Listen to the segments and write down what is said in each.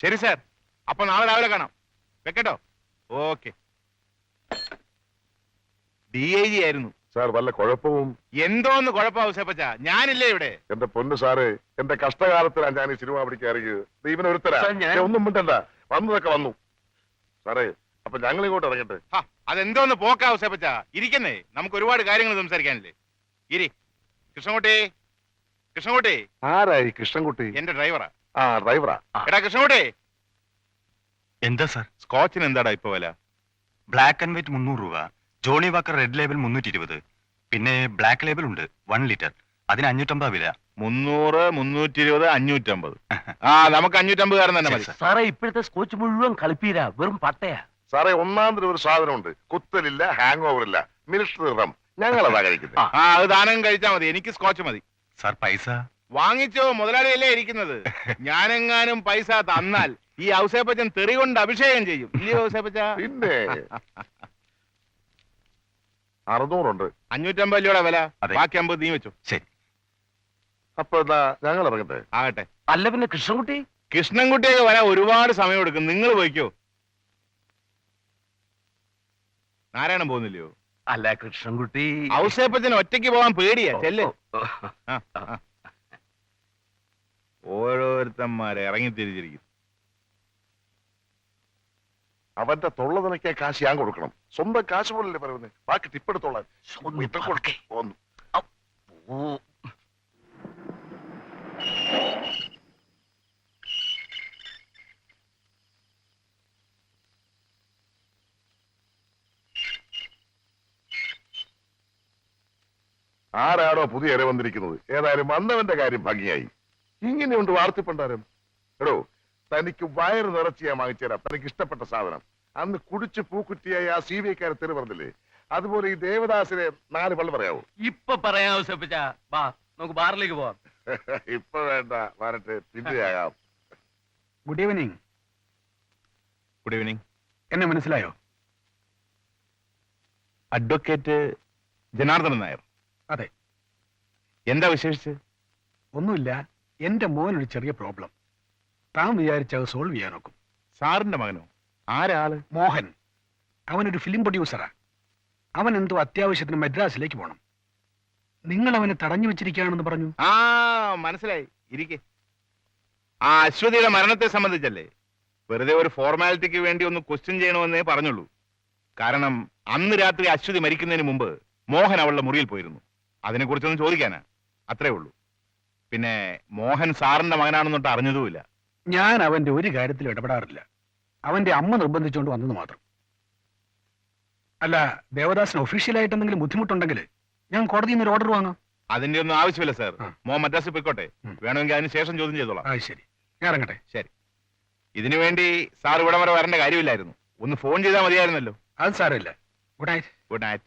ശരി സാർ, അപ്പൊ നാളെ രാവിലെ കാണാം. വെക്കട്ടോ? ഓക്കെ. DIG ആയിരുന്നു സാർ. വല്ല കുഴപ്പവും? എന്തോന്ന് കുഴപ്പമാവും സേപ്പച്ച, ഞാനില്ലേ ഇവിടെ. എന്റെ പൊന്നു സാറ്, എന്റെ കഷ്ടകാലത്തിലാണ് ഞാൻ ഈ സിനിമ പിടിക്കാറിയത്. ഇവനൊരുത്തരാ. ഒന്നും മിണ്ടണ്ട, വന്നതൊക്കെ വന്നു സാറേ. അപ്പൊ ഞങ്ങൾ ഇങ്ങോട്ട് ഇറങ്ങട്ടെ. അതെന്തോന്ന് പോക്കാവും സേപ്പച്ച. ഇരിക്കുന്നേ, നമുക്ക് ഒരുപാട് കാര്യങ്ങൾ സംസാരിക്കാനില്ലേ. ഇരി. കൃഷ്ണൻകുട്ടി, കൃഷ്ണൻകുട്ടി. ആരായി കൃഷ്ണൻകുട്ടി? എന്റെ ഡ്രൈവറാ. ആ, ഡ്രൈവറാ. എടാ കൃഷ്ണൻകുട്ടി. എന്താ സാർ? സ്കോച്ചിന് എന്താടാ ഇപ്പൊ വില? ബ്ലാക്ക് ആൻഡ് വൈറ്റ് 300 രൂപ, ജോണി വാക്കർ റെഡ് ലേബൽ 320, പിന്നെ ബ്ലാക്ക് ലേബൽ ഉണ്ട് 1 ലിറ്റർ, അതിന് 550 വില. 300, 320, 550. ആ, നമുക്ക് 550 കാരൻ തന്നെ മതി സാറേ. ഇപ്പോഴത്തെ സ്കോച്ച് മുഴുവൻ കളിപ്പീരാ, വെറും പട്ടയാ സാറേ. ഒന്നാം തരം ഒരു സാധനമുണ്ട്, കുത്തലില്ല, ഹാങ് ഓവർ ഇല്ല, മിലിറ്ററി റം. ഞങ്ങളതാ കഴിക്കുന്നത്. ആ, അത് ദാനം കഴിച്ചാ മതി. എനിക്ക് സ്കോച്ച് മതി. സാർ പൈസ വാങ്ങിച്ചോ, മുതലാളിയല്ലേ ഇരിക്കുന്നത്. ഞാനെങ്ങാനും പൈസ തന്നാൽ ഈ ഔസേപ്പച്ചൻ തെറി കൊണ്ട് അഭിഷേകം ചെയ്യും. ഇല്ലയോ ഔസേപ്പച്ച? പിന്നെ 600 ഉണ്ട്. 550 രൂപയുടെ വില. അതെ. ബാക്കി 50 നീ വെച്ചു. ശരി. അപ്പൊ എന്താ ഞങ്ങൾ ഇറങ്ങട്ടെ? ആകട്ടെ. അല്ല പിന്നെ കൃഷ്ണൻകുട്ടി? കൃഷ്ണൻകുട്ടിയൊക്കെ വരാൻ ഒരുപാട് സമയം എടുക്കും. നിങ്ങൾ പോയിക്കോ. നാരായണൻ പോകുന്നില്ലയോ? അല്ല കൃഷ്ണൻകുട്ടി. ഔസേപ്പച്ചന് ഒറ്റയ്ക്ക് പോകാൻ പേടിയാ. ചെല്ല്. ഓരോരുത്തന്മാരെ ഇറങ്ങി തിരിച്ചിരിക്കും. അവന്റെ തൊള്ള നിനക്കാൻ കാശ് ഞാൻ കൊടുക്കണം. സ്വന്തം കാശ് പോലല്ലേ പറയുന്നത്. ബാക്കി ടിപ്പെടുത്തോളാൻ. ആരാണോ പുതിയ ഇര വന്നിരിക്കുന്നത്? ഏതായാലും വന്നവന്റെ കാര്യം ഭംഗിയായി. ഇങ്ങനെയുണ്ട് വാർത്തിപ്പണ്ടാരം. എടോ, തനിക്ക് വയറ് നിറച്ച് ഞാൻ വാങ്ങിച്ചുതരാം. തനിക്ക് ഇഷ്ടപ്പെട്ട സാധനം. അന്ന് കുടിച്ച് പൂക്കുറ്റിയായി ആ CBIക്കാരെ തെറി പറഞ്ഞില്ലേ, അതുപോലെ ഈ ദേവദാസിനെ 4 പള്ളി പറയാവോ? ഇപ്പൊ പറയാം ഔസേപ്പച്ച. വാ, നമുക്ക് ബാറിലേക്ക് പോവാം. ഇപ്പൊ വേണ്ട, വരട്ടെ, പിന്നെയാകാം. Good evening. Good evening. എന്നെ മനസ്സിലായോ? അഡ്വക്കേറ്റ് ജനാർദ്ദനൻ നായർ. അതെ. എന്താ വിശേഷിച്ച്? ഒന്നുമില്ല, എന്റെ മോനൊരു ചെറിയ പ്രോബ്ലം. താൻ വിചാരിച്ചത് സോൾവ് ചെയ്യാൻ നോക്കും. സാറിന്റെ മകനോ? ആരാള്? മോഹൻ. അവനൊരു ഫിലിം പ്രൊഡ്യൂസറാ. അവൻ എന്തോ അത്യാവശ്യത്തിന് മദ്രാസിലേക്ക് പോകണം. നിങ്ങൾ അവനെ തടഞ്ഞു വെച്ചിരിക്കുകയാണെന്ന് പറഞ്ഞു. ആ, മനസ്സിലായി. ഇരിക്കെ. ആ അശ്വതിയുടെ മരണത്തെ സംബന്ധിച്ചല്ലേ? വെറുതെ ഒരു ഫോർമാലിറ്റിക്ക് വേണ്ടി ഒന്ന് ക്വസ്റ്റ്യൻ ചെയ്യണമെന്നേ പറഞ്ഞുള്ളൂ. കാരണം അന്ന് രാത്രി അശ്വതി മരിക്കുന്നതിന് മുമ്പ് മോഹൻ അവളുടെ മുറിയിൽ പോയിരുന്നു. അതിനെക്കുറിച്ചൊന്നും ചോദിക്കാനാ, അത്രേ ഉള്ളൂ. പിന്നെ മോഹൻ സാറിന്റെ മകനാണെന്നൊട്ട് അറിഞ്ഞതുമില്ല. ഞാൻ അവന്റെ ഒരു കാര്യത്തിലും ഇടപെടാറില്ല. അവന്റെ അമ്മ നിർബന്ധിച്ചുകൊണ്ട് വന്നത് മാത്രം. അല്ല, ദേവദാസിന് ഒഫീഷ്യലായിട്ട് എന്തെങ്കിലും ബുദ്ധിമുട്ടുണ്ടെങ്കിൽ ഞാൻ കോടതിയിൽ നിന്ന് ഒരു ഓർഡർ വാങ്ങാം. അതിന്റെ ഒന്നും ആവശ്യമില്ല സാർ. മോൻ മദ്രാസിൽ പോയിക്കോട്ടെ. വേണമെങ്കിൽ അതിന് ശേഷം ചോദ്യം ചെയ്തോളാം. ശരി, ഞാൻ ഇറങ്ങട്ടെ. ശരി. ഇതിനു വേണ്ടി സാർ ഇവിടെ വരെ വരേണ്ട കാര്യമില്ലായിരുന്നു. ഒന്ന് ഫോൺ ചെയ്താൽ മതിയായിരുന്നല്ലോ. അത് സാരമില്ല. Good night. Good night.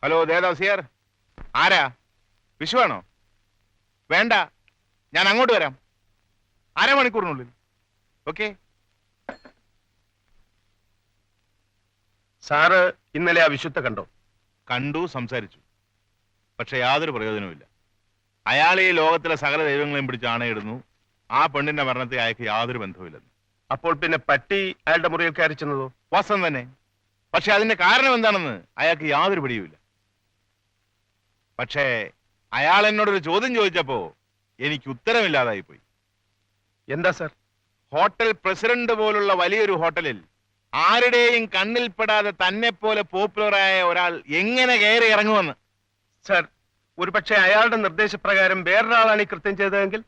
Hello, ദേവദാസിയാർ. ആരാ? വിഷുവാണോ? വേണ്ട, ഞാൻ അങ്ങോട്ട് വരാം. 1/2 മണിക്കൂറിനുള്ളിൽ. ഓക്കെ. സാറ് ഇന്നലെ ആ വിശുദ്ധ കണ്ടോ? കണ്ടു, സംസാരിച്ചു. പക്ഷെ യാതൊരു പ്രയോജനവുമില്ല. അയാൾ ഈ ലോകത്തിലെ സകല ദൈവങ്ങളെയും പിടിച്ച് ആണയിടുന്നു. ആ പെണ്ണിന്റെ മരണത്തെ അയാൾക്ക് യാതൊരു ബന്ധവുമില്ലെന്ന്. അപ്പോൾ പിന്നെ പട്ടി അയാളുടെ മുറിയിൽ കയറി ചെന്നതോ? വാസ്തവം തന്നെ. പക്ഷെ അതിന്റെ കാരണം എന്താണെന്ന് അയാൾക്ക് യാതൊരു പിടിയുമില്ല. പക്ഷേ അയാൾ എന്നോടൊരു ചോദ്യം ചോദിച്ചപ്പോ എനിക്ക് ഉത്തരമില്ലാതായി പോയി. എന്താ സാർ? ഹോട്ടൽ പ്രസിഡന്റ് പോലുള്ള വലിയൊരു ഹോട്ടലിൽ ആരുടെയും കണ്ണിൽപ്പെടാതെ തന്നെ പോലെ പോപ്പുലറായ ഒരാൾ എങ്ങനെ കയറി ഇറങ്ങുമെന്ന്. സാർ, ഒരു പക്ഷേ അയാളുടെ നിർദ്ദേശപ്രകാരം വേറൊരാളാണ് ഈ കൃത്യം ചെയ്തതെങ്കിൽ?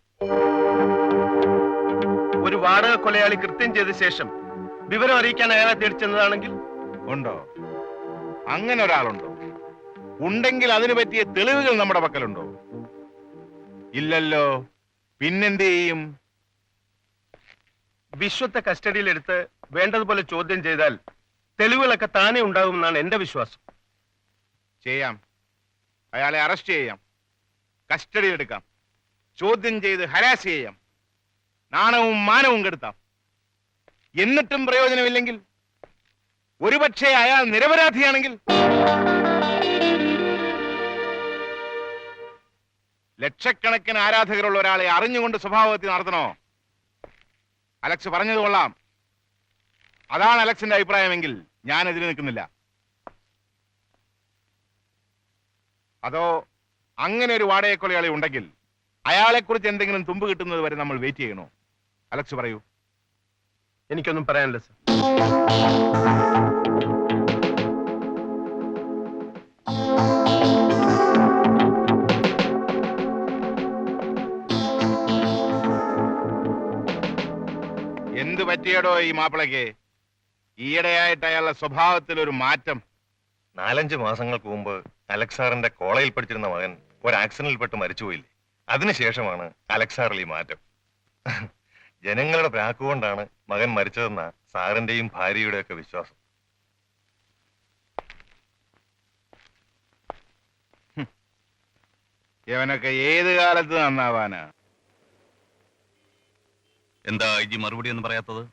ഒരു വാടക കൊലയാളി കൃത്യം ചെയ്ത ശേഷം വിവരം അറിയിക്കാൻ അയാളെ തേടിച്ചെന്നതാണെങ്കിൽ? ഉണ്ടോ? അങ്ങനെ ഒരാളുണ്ടോ? ഉണ്ടെങ്കിൽ അതിനു പറ്റിയ തെളിവുകൾ നമ്മുടെ പക്കലുണ്ടോ? ഇല്ലല്ലോ. പിന്നെന്ത് ചെയ്യും? വിശ്വത്തെ കസ്റ്റഡിയിലെടുത്ത് വേണ്ടതുപോലെ ചോദ്യം ചെയ്താൽ തെളിവുകളൊക്കെ താനേ ഉണ്ടാകുമെന്നാണ് എന്റെ വിശ്വാസം. ചെയ്യാം. അയാളെ അറസ്റ്റ് ചെയ്യാം, കസ്റ്റഡിയിലെടുക്കാം, ചോദ്യം ചെയ്ത് ഹരാസ് ചെയ്യാം, നാണവും മാനവും കെടുത്താം. എന്നിട്ടും പ്രയോജനമില്ലെങ്കിൽ, ഒരുപക്ഷെ അയാൾ നിരപരാധിയാണെങ്കിൽ, ലക്ഷക്കണക്കിന് ആരാധകരുള്ള ഒരാളെ അറിഞ്ഞുകൊണ്ട് സ്വഭാവത്തിൽ നടത്തണോ? അലക്സ് പറഞ്ഞത് കൊള്ളാം. അതാണ് അലക്സിന്റെ അഭിപ്രായമെങ്കിൽ ഞാൻ എതിര് നിൽക്കുന്നില്ല. അതോ അങ്ങനെ ഒരു വാടകക്കൊലയാളി ഉണ്ടെങ്കിൽ അയാളെക്കുറിച്ച് എന്തെങ്കിലും തുമ്പ് കിട്ടുന്നത് വരെ നമ്മൾ വെയിറ്റ് ചെയ്യണോ? അലക്സ് പറയൂ. എനിക്കൊന്നും പറയാനില്ല സർ. എന്ത് പറ്റിയടോ ഈ മാപ്പിളയ്ക്ക്? ഈയിടെയായിട്ട് അയാളുടെ സ്വഭാവത്തിൽ ഒരു മാറ്റം. 4-5 മാസങ്ങൾക്ക് മുമ്പ് അലക്സാറിന്റെ കോളേജിൽ പഠിച്ചിരുന്ന മകൻ ഒരു ആക്സിഡന്റിൽപ്പെട്ട് മരിച്ചുപോയില്ലേ? അതിനുശേഷമാണ് അലക്സാറിൽ ഈ മാറ്റം. ജനങ്ങളുടെ പ്രാക്കുകൊണ്ടാണ് മകൻ മരിച്ചതെന്ന സാറിന്റെയും ഭാര്യയുടെ ഒക്കെ വിശ്വാസം. ഇവനൊക്കെ ഏത് കാലത്ത് നന്നാവാനാ? എന്താ ഈ മറുപടി ഒന്നും പറയാത്തത്?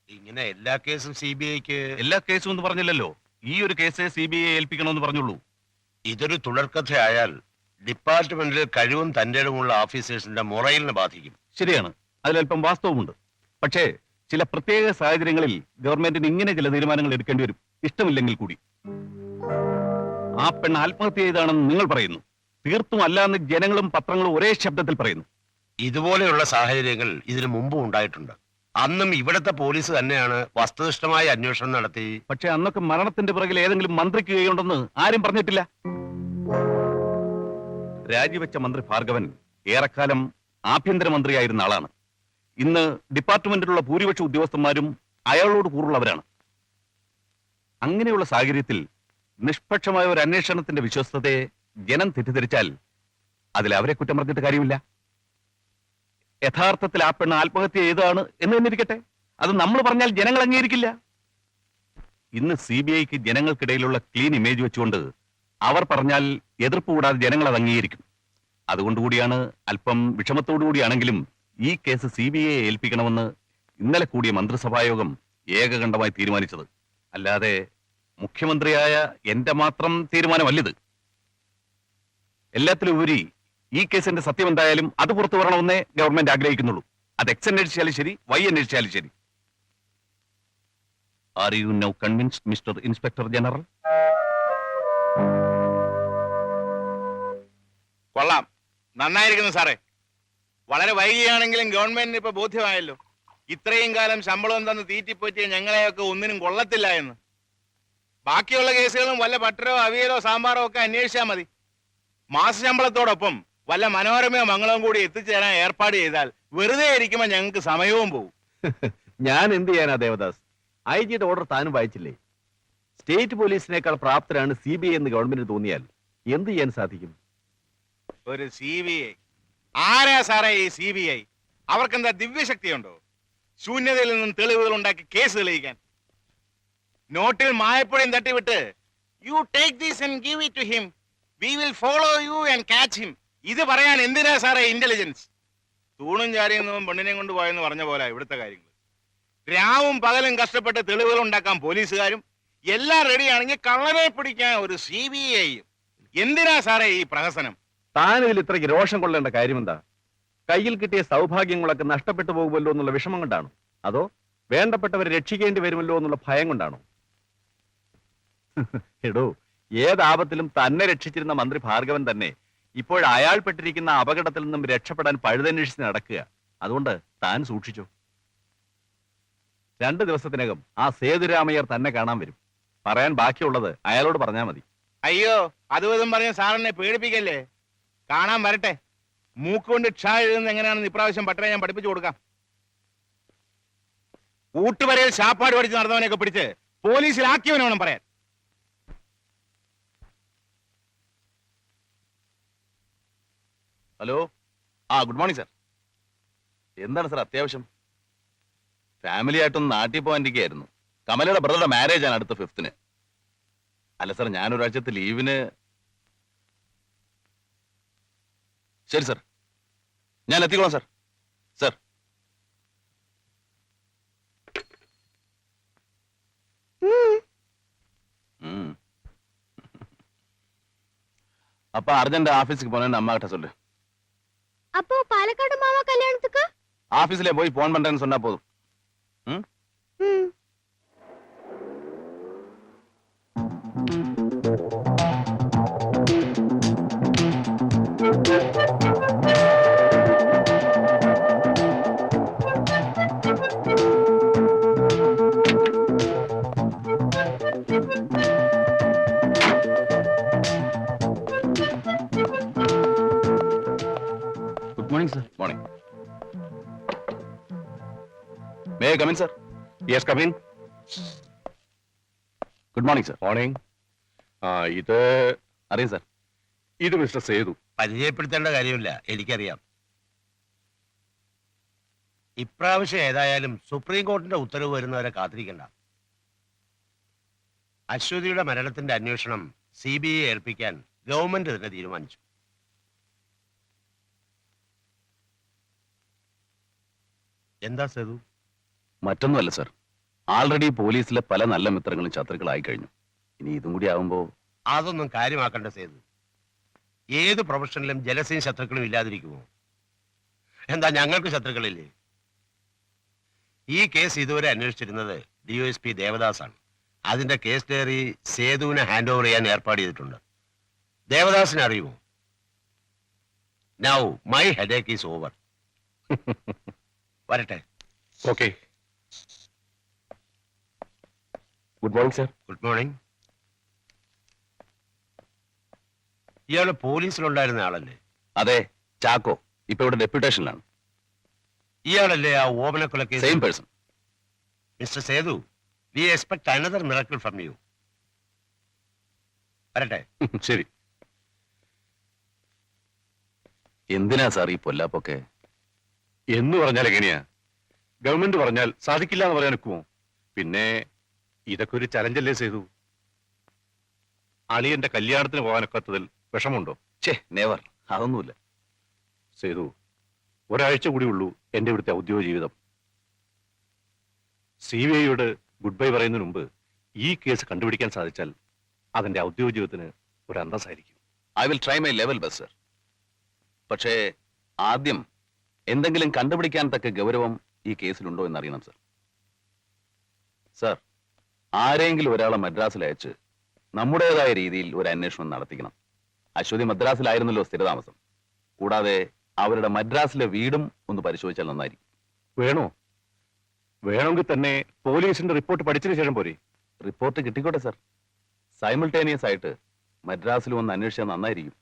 ഇങ്ങനെ എല്ലാ കേസും CBIക്ക് എല്ലാ കേസും എന്ന് പറഞ്ഞില്ലല്ലോ. ഈ ഒരു കേസ് CBI ഏൽപ്പിക്കണമെന്ന് പറഞ്ഞുള്ളൂ. ഇതൊരു തുടർക്കഥയായാൽ ഡിപ്പാർട്ട്മെന്റിൽ കഴിവും തന്റേടമുള്ള ഓഫീസേഴ്സിന്റെ മൊറയിലിനെ ബാധിക്കും. ശരിയാണ്, അതിലല്പം വാസ്തവമുണ്ട്. പക്ഷേ ചില പ്രത്യേക സാഹചര്യങ്ങളിൽ ഗവൺമെന്റിന് ഇങ്ങനെ ചില തീരുമാനങ്ങൾ എടുക്കേണ്ടി വരും, ഇഷ്ടമില്ലെങ്കിൽ കൂടി. ആ പെണ്ണ് ആത്മഹത്യ ചെയ്താണെന്ന് നിങ്ങൾ പറയുന്നു, തീർത്തും അല്ലാന്ന് ജനങ്ങളും പത്രങ്ങളും ഒരേ ശബ്ദത്തിൽ പറയുന്നു. ഇതുപോലെയുള്ള സാഹചര്യങ്ങൾ ഇതിനു മുമ്പും ഉണ്ടായിട്ടുണ്ട്. അന്നും ഇവിടുത്തെ പോലീസ് തന്നെയാണ് വസ്തുനിഷ്ഠമായ അന്വേഷണം നടത്തി. പക്ഷെ അന്നൊക്കെ മരണത്തിന്റെ പിറകിൽ ഏതെങ്കിലും മന്ത്രിക്ക് കൈയുണ്ടെന്ന് ആരും പറഞ്ഞിട്ടില്ല. രാജിവെച്ച മന്ത്രി ഭാർഗവൻ ഏറെക്കാലം ആഭ്യന്തരമന്ത്രിയായിരുന്ന ആളാണ്. ഇന്ന് ഡിപ്പാർട്ട്മെന്റിലുള്ള ഭൂരിപക്ഷ ഉദ്യോഗസ്ഥന്മാരും അയാളോട് കൂറുള്ളവരാണ്. അങ്ങനെയുള്ള സാഹചര്യത്തിൽ നിഷ്പക്ഷമായ ഒരു അന്വേഷണത്തിന്റെ വിശ്വസ്തതയെ ജനം തെറ്റിദ്ധരിച്ചാൽ അതിൽ അവരെ കുറ്റം പറഞ്ഞിട്ട് കാര്യമില്ല. യഥാർത്ഥത്തിൽ ആ പെണ്ണ് ആത്മഹത്യ ചെയ്തതാണ് എന്ന് തന്നിരിക്കട്ടെ, അത് നമ്മൾ പറഞ്ഞാൽ ജനങ്ങൾ അംഗീകരിക്കില്ല. ഇന്ന് CBIക്ക് ജനങ്ങൾക്കിടയിലുള്ള ക്ലീൻ ഇമേജ് വെച്ചുകൊണ്ട് അവർ പറഞ്ഞാൽ എതിർപ്പ് കൂടാതെ ജനങ്ങൾ അത് അംഗീകരിക്കും. അതുകൊണ്ടുകൂടിയാണ് അല്പം വിഷമത്തോടുകൂടിയാണെങ്കിലും ഈ കേസ് CBI ഏൽപ്പിക്കണമെന്ന് ഇന്നലെ കൂടിയ മന്ത്രിസഭായോഗം ഏകകണ്ഠമായി തീരുമാനിച്ചത്. അല്ലാതെ മുഖ്യമന്ത്രിയായ എന്റെ മാത്രം തീരുമാനമല്ലിത്. എല്ലാത്തിലും ഉപരി ഈ കേസിന്റെ സത്യം എന്തായാലും അത് പുറത്തു വരണമെന്നേ ഗവൺമെന്റ് ആഗ്രഹിക്കുന്നുള്ളൂ. അത് X അന്വേഷിച്ചാലും ശരി, Y അന്വേഷിച്ചാലും ശരി. Are you now convinced mister inspector general? കൊള്ളാം, നന്നായിരിക്കുന്നു സാറേ. വളരെ വൈകിയാണെങ്കിലും ഗവൺമെന്റിന് ഇപ്പൊ ബോധ്യമായല്ലോ ഇത്രയും കാലം ശമ്പളം തന്ന് തീറ്റിപ്പോറ്റിയ ഞങ്ങളെയൊക്കെ ഒന്നിനും കൊള്ളത്തില്ല എന്ന്. ബാക്കിയുള്ള കേസുകളും വല്ല പട്ടരോ അവിയലോ സാമ്പാറോ ഒക്കെ അന്വേഷിച്ചാൽ മതി. മാസശമ്പളത്തോടൊപ്പം വല്ല മനോരമയോ മംഗളവും കൂടി എത്തിച്ചേരാൻ ഏർപ്പാട് ചെയ്താൽ വെറുതെ ഇരിക്കുമ്പോൾ ഞങ്ങൾക്ക് സമയവും പോകും. ഞാൻ എന്ത് ചെയ്യാനാ ദേവദാസ്? IG ഓർഡർ താനും വായിച്ചില്ലേ? സ്റ്റേറ്റ് പോലീസിനേക്കാൾ പ്രാപ്തരാണ് CBI എന്ന് ഗവൺമെന്റ് തോന്നിയാൽ എന്ത് ചെയ്യാൻ സാധിക്കും? ഒരു CBI ആരാ സാറേ ഈ CBI? അവർക്കെന്താ ദിവ്യശക്തിയുണ്ടോ? ശൂന്യതയിൽ നിന്നും തെളിവുകൾ ഉണ്ടാക്കി കേസ് തെളിയിക്കാൻ. നോട്ടിൽ മായപ്പുഴയും തട്ടിവിട്ട് you take this and give it to him, we will follow you and catch him. ഇത് പറയാൻ എന്തിനാ സാറേ ഇന്റലിജൻസ്? തൂണും ചാരിയെന്നും പെണ്ണിനെയും കൊണ്ട് പോയെന്ന് പറഞ്ഞ പോലെ ഇവിടുത്തെ കാര്യങ്ങൾ. രാവും പകലും കഷ്ടപ്പെട്ട് തെളിവുകൾ ഉണ്ടാക്കാൻ പോലീസുകാരും എല്ലാം റെഡിയാണെങ്കിൽ കള്ളനെ പിടിക്കാൻ ഒരു CBIയും. എന്തിനാ സാറേ ഈ പ്രഹസനം? താൻ ഇതിൽ ഇത്രയ്ക്ക് രോഷം കൊള്ളേണ്ട കാര്യമെന്താ? കയ്യിൽ കിട്ടിയ സൗഭാഗ്യങ്ങളൊക്കെ നഷ്ടപ്പെട്ടു പോകുമല്ലോ എന്നുള്ള വിഷമം കൊണ്ടാണോ? അതോ വേണ്ടപ്പെട്ടവരെ രക്ഷിക്കേണ്ടി വരുമല്ലോ എന്നുള്ള ഭയം കൊണ്ടാണോ? എടോ, ഏതാപത്തിലും തന്നെ രക്ഷിച്ചിരുന്ന മന്ത്രി ഭാർഗവൻ തന്നെ ഇപ്പോൾ അയാൾ പെട്ടിരിക്കുന്ന അപകടത്തിൽ നിന്നും രക്ഷപ്പെടാൻ പഴുതന്വേഷിച്ച് നടക്കുക. അതുകൊണ്ട് താൻ സൂക്ഷിച്ചു. 2 ദിവസത്തിനകം ആ സേതുരാമയ്യർ തന്നെ കാണാൻ വരും. പറയാൻ ബാക്കിയുള്ളത് അയാളോട് പറഞ്ഞാൽ മതി. അയ്യോ, അതും പറഞ്ഞ സാറിനെ പേടിപ്പിക്കല്ലേ. കാണാൻ വരട്ടെ. മൂക്കുകൊണ്ട് ക്ഷ എഴുതുന്നത് എങ്ങനെയാണെന്ന് ഇപ്രാവശ്യം പട്ടരെ ഞാൻ പഠിപ്പിച്ചു കൊടുക്കാം. ഊട്ടുവരയിൽ ശാപ്പാട് പഠിച്ച് നടന്നവനെയൊക്കെ പിടിച്ച് പോലീസിലാക്കിയവനെ വേണം പറയാൻ. Hello, good morning sir. എന്താണ് സാർ അത്യാവശ്യം? ഫാമിലി ആയിട്ടൊന്ന് നാട്ടിൽ പോകാനിരിക്കുകയായിരുന്നു. കമലയുടെ ബ്രദറുടെ മാരേജ് ആണ് അടുത്ത 5th. അല്ല സാർ, ഞാനൊരാഴ്ചത്തെ ലീവിന്. ശരി സാർ, ഞാൻ എത്തിക്കോളാം സാർ. സാർ, அப்பா அர்ஜென்ட் ஆபீஸுக்கு போனேன்னு அம்மா கிட்ட சொல்லு. அப்போ பாலக்காடு மாமா கல்யாணத்துக்கு ஆபீஸ்ல போய் போன் பண்றேன்னு சொன்னா போதும். ம். Good morning sir. Morning. May I come in sir? Yes come in. Good morning sir. Morning. ഇത് അറിയാം സർ. ഇത് മിസ്റ്റർ സേതു. പരിചയപ്പെടുത്തേണ്ട കാര്യമില്ല, എനിക്കറിയാം. ഇപ്രാവശ്യം ഏതായാലും സുപ്രീം കോടതിന്റെ ഉത്തരവ് വരുന്നവരെ കാത്തിരിക്കണ്ട. അശ്വതിയുടെ മരണത്തിന്റെ അന്വേഷണം CBI ഏൽപ്പിക്കാൻ ഗവൺമെന്റ് തന്നെ തീരുമാനിച്ചു. എന്താ സേതു? മറ്റൊന്നുമല്ല സർ, ആൾറെഡി പോലീസിലെ പല നല്ല മിത്രങ്ങളും ശത്രുക്കളായി കഴിഞ്ഞു. ഇനി ഇതും കൂടി ആവുമ്പോ അതൊന്നും കാര്യമാക്കണ്ട സേതു. ഏത് പ്രൊഫഷനിലും ജലസയും ശത്രുക്കളും ഇല്ലാതിരിക്കുമോ? എന്താ ഞങ്ങൾക്ക് ശത്രുക്കളില്ലേ? ഈ കേസ് ഇതുവരെ അന്വേഷിച്ചിരുന്നത് DOSP ദേവദാസ് ആണ്. അതിന്റെ കേസ് ഡയറി സേതുവിനെ ഹാൻഡ് ഓവർ ചെയ്യാൻ ഏർപ്പാട് ചെയ്തിട്ടുണ്ട്. ദേവദാസിനെ അറിയുമോ? Now my headache is over. വരട്ടെ. Okay. Good morning sir. Good morning. ഇയാള് പോലീസിലുണ്ടായിരുന്ന ആളല്ലേ? അതെ, ചാക്കോ ഇപ്പൊ ഇവിടെ ഡെപ്യൂട്ടേഷനിലാണ്. ഇയാളല്ലേ ആ ഓമനക്കൊല case? Same person. Mister Sethu, we expect another miracle from you. വരട്ടെ. ശരി. എന്തിനാ സാർ ഈ പൊല്ലാപ്പൊക്കെ? എന്ന് പറഞ്ഞാൽ എങ്ങനെയാ? ഗവൺമെന്റ് പറഞ്ഞാൽ സാധിക്കില്ല എന്ന് പറയാൻ ഒക്കുമോ? പിന്നെ ഇതൊക്കെ ഒരു ചലഞ്ചല്ലേ സേതു? അളിയന്റെ കല്യാണത്തിന് പോകാനൊക്കാത്തതിൽ വിഷമുണ്ടോ? ഛേ, നെവർ. അതൊന്നുമില്ല. സേതു, ഒരാഴ്ച കൂടി ഉള്ളൂ എന്റെ ഇവിടുത്തെ ഔദ്യോഗിക ജീവിതം. CBIയോട് ഗുഡ് ബൈ പറയുന്നതിന് മുമ്പ് ഈ കേസ് കണ്ടുപിടിക്കാൻ സാധിച്ചാൽ അതിന്റെ ഔദ്യോഗിക ജീവിതത്തിന് ഒരു അന്തസ്സായിരിക്കും. I will try my level best sir. പക്ഷേ ആദ്യം എന്തെങ്കിലും കണ്ടുപിടിക്കാൻ തക്ക ഗൗരവം ഈ കേസിലുണ്ടോ എന്നറിയണം സർ. സർ, ആരെങ്കിലും ഒരാളെ മദ്രാസിൽ അയച്ച് നമ്മുടേതായ രീതിയിൽ ഒരു അന്വേഷണം നടത്തിക്കണം. അശ്വതി മദ്രാസിലായിരുന്നല്ലോ സ്ഥിരതാമസം. കൂടാതെ അവരുടെ മദ്രാസിലെ വീടും ഒന്ന് പരിശോധിച്ചാൽ നന്നായിരിക്കും. വേണോ? വേണമെങ്കിൽ തന്നെ പോലീസിന്റെ റിപ്പോർട്ട് പഠിച്ചതിന് ശേഷം പോരെ? Report കിട്ടിക്കോട്ടെ sir. സൈമിൾട്ടേനിയസ് ആയിട്ട് മദ്രാസിൽ വന്ന് അന്വേഷിച്ചാൽ നന്നായിരിക്കും.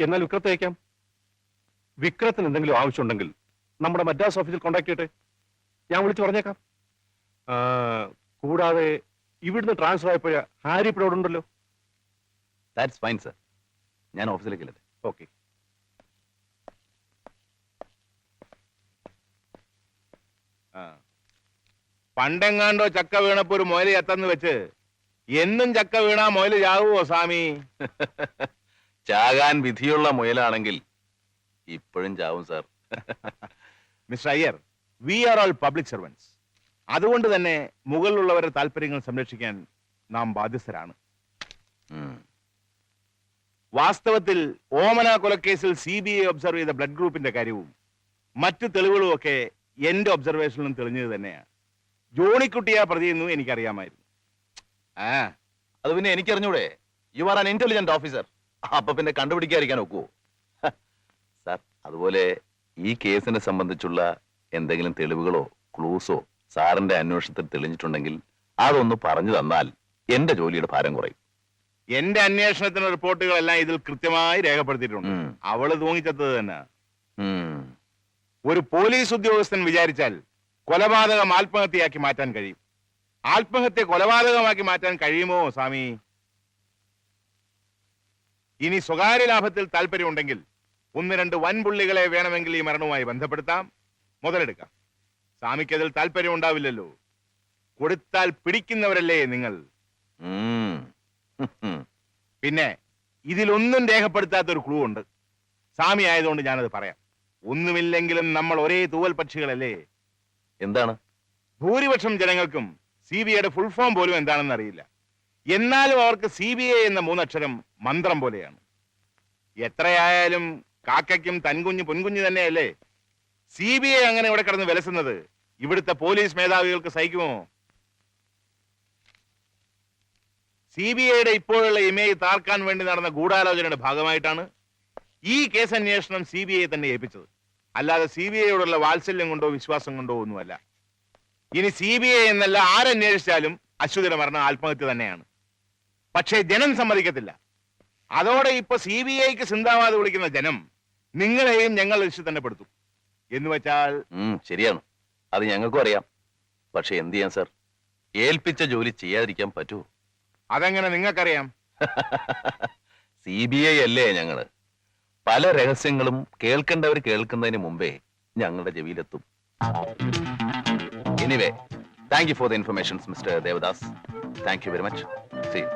എന്നാൽ വിക്രത്തെ അയക്കാം. വിക്രത്തിന് എന്തെങ്കിലും ആവശ്യമുണ്ടെങ്കിൽ നമ്മുടെ മദ്രാസ് ഓഫീസിൽ കോൺടാക്ട് ചെയ്യട്ടെ. ഞാൻ വിളിച്ചു പറഞ്ഞേക്കാം. കൂടാതെ ഇവിടുന്ന് ട്രാൻസ്ഫർ ആയപ്പോയ ഹാരി ഇപ്പോൾ അവിടെ ഉണ്ടല്ലോ. That's fine sir. ഞാൻ ഓഫീസിലേക്ക് ഇല്ലട്ടെ. ഓക്കെ. പണ്ടെങ്ങാണ്ടോ ചക്ക വീണപ്പോ ഒരു മുയല് ചത്തെന്ന് വെച്ച് എന്നും ചക്ക വീണാ മുയല് ചാകുവോ സ്വാമി? ചാകാൻ വിധിയുള്ള മുയലാണെങ്കിൽ ഇപ്പോഴും ചാവും sir. Mister Iyer, we are all public servants. അതുകൊണ്ട് തന്നെ മുകളിലുള്ളവരുടെ താല്പര്യങ്ങൾ സംരക്ഷിക്കാൻ നാം ബാധ്യസ്ഥരാണ്. വാസ്തവത്തിൽ ഓമന കൊലക്കേസിൽ CBI ഒബ്സർവ് ചെയ്ത ബ്ലഡ് ഗ്രൂപ്പിന്റെ കാര്യവും മറ്റു തെളിവുകളും ഒക്കെ എന്റെ ഒബ്സർവേഷനിലും തെളിഞ്ഞത് തന്നെയാണ്. ജോണിക്കുട്ടിയാ പ്രതിയെന്നും എനിക്കറിയാമായിരുന്നു. അത് പിന്നെ എനിക്കറിഞ്ഞൂടെ? You are an intelligent officer. അപ്പൊ പിന്നെ കണ്ടുപിടിക്കാതിരിക്കാൻ ഒക്കുവോ? സാർ, അതുപോലെ ഈ കേസിനെ സംബന്ധിച്ചുള്ള എന്തെങ്കിലും തെളിവുകളോ ക്ലൂസോ സാറിന്റെ അന്വേഷണത്തിൽ തെളിഞ്ഞിട്ടുണ്ടെങ്കിൽ അതൊന്ന് പറഞ്ഞു തന്നാൽ എന്റെ ജോലിയുടെ ഭാരം കുറയും. എന്റെ അന്വേഷണത്തിന് റിപ്പോർട്ടുകളെല്ലാം ഇതിൽ കൃത്യമായി രേഖപ്പെടുത്തിയിട്ടുണ്ട്. അവള് തൂങ്ങിച്ചത്തത് തന്നെ. ഒരു പോലീസ് ഉദ്യോഗസ്ഥൻ വിചാരിച്ചാൽ കൊലപാതകം ആത്മഹത്യയാക്കി മാറ്റാൻ കഴിയും. ആത്മഹത്യ കൊലപാതകമാക്കി മാറ്റാൻ കഴിയുമോ സ്വാമി? ഇനി സ്വകാര്യ ലാഭത്തിൽ താല്പര്യമുണ്ടെങ്കിൽ 1-2 വൻപുള്ളികളെ വേണമെങ്കിൽ ഈ മരണവുമായി ബന്ധപ്പെടുത്താം, മുതലെടുക്കാം. സ്വാമിക്ക് അതിൽ താല്പര്യം ഉണ്ടാവില്ലല്ലോ. കൊടുത്താൽ പിടിക്കുന്നവരല്ലേ നിങ്ങൾ. പിന്നെ ഇതിലൊന്നും രേഖപ്പെടുത്താത്ത ഒരു ക്ലൂ ഉണ്ട്. സ്വാമി ആയതുകൊണ്ട് ഞാനത് പറയാം. ഒന്നുമില്ലെങ്കിലും നമ്മൾ ഒരേ തൂവൽ പക്ഷികളല്ലേ. എന്താണ്? ഭൂരിപക്ഷം ജനങ്ങൾക്കും CBIയുടെ ഫുൾ ഫോം പോലും എന്താണെന്ന് അറിയില്ല. എന്നാലും അവർക്ക് CBI എന്ന 3 അക്ഷരം മന്ത്രം പോലെയാണ്. എത്രയായാലും കാക്കയ്ക്കും തൻകുഞ്ഞ് പൊൻകുഞ്ഞ് തന്നെയല്ലേ? CBI അങ്ങനെ ഇവിടെ കിടന്ന് വിലസുന്നത് ഇവിടുത്തെ പോലീസ് മേധാവികൾക്ക് സഹിക്കുമോ? CBIയുടെ ഇപ്പോഴുള്ള ഇമേജ് താർക്കാൻ വേണ്ടി നടന്ന ഗൂഢാലോചനയുടെ ഭാഗമായിട്ടാണ് ഈ കേസ് അന്വേഷണം CBI തന്നെ ഏൽപ്പിച്ചത്. അല്ലാതെ CBIയോടുള്ള വാത്സല്യം കൊണ്ടോ വിശ്വാസം കൊണ്ടോ ഒന്നുമല്ല. ഇനി CBI എന്നല്ല ആരന്വേഷിച്ചാലും അശ്വതിയുടെ മരണം ആത്മഹത്യ തന്നെയാണ്. പക്ഷേ ജനം സമ്മതിക്കത്തില്ല. അതോടെ ഇപ്പൊ CBIക്ക് സിന്ദാബാദ് വിളിക്കുന്ന ജനം നിങ്ങളെയും ഞങ്ങൾ ലക്ഷ്യം തന്നെ പെടുത്തും. എന്ന് വെച്ചാൽ ശരിയാണ്, അത് ഞങ്ങൾക്കും അറിയാം. പക്ഷെ എന്ത് ചെയ്യാൻ സാർ, ഏൽപ്പിച്ച ജോലി ചെയ്യാതിരിക്കാൻ പറ്റുമോ? അതെങ്ങനെ നിങ്ങൾക്കറിയാം? CBI അല്ലേ ഞങ്ങള്. പല രഹസ്യങ്ങളും കേൾക്കേണ്ടവർ കേൾക്കുന്നതിന് മുമ്പേ ഞങ്ങളുടെ ചെവിയിലെത്തും. Anyway, thank you for the informations mister Devadas. Thank you very much. See U.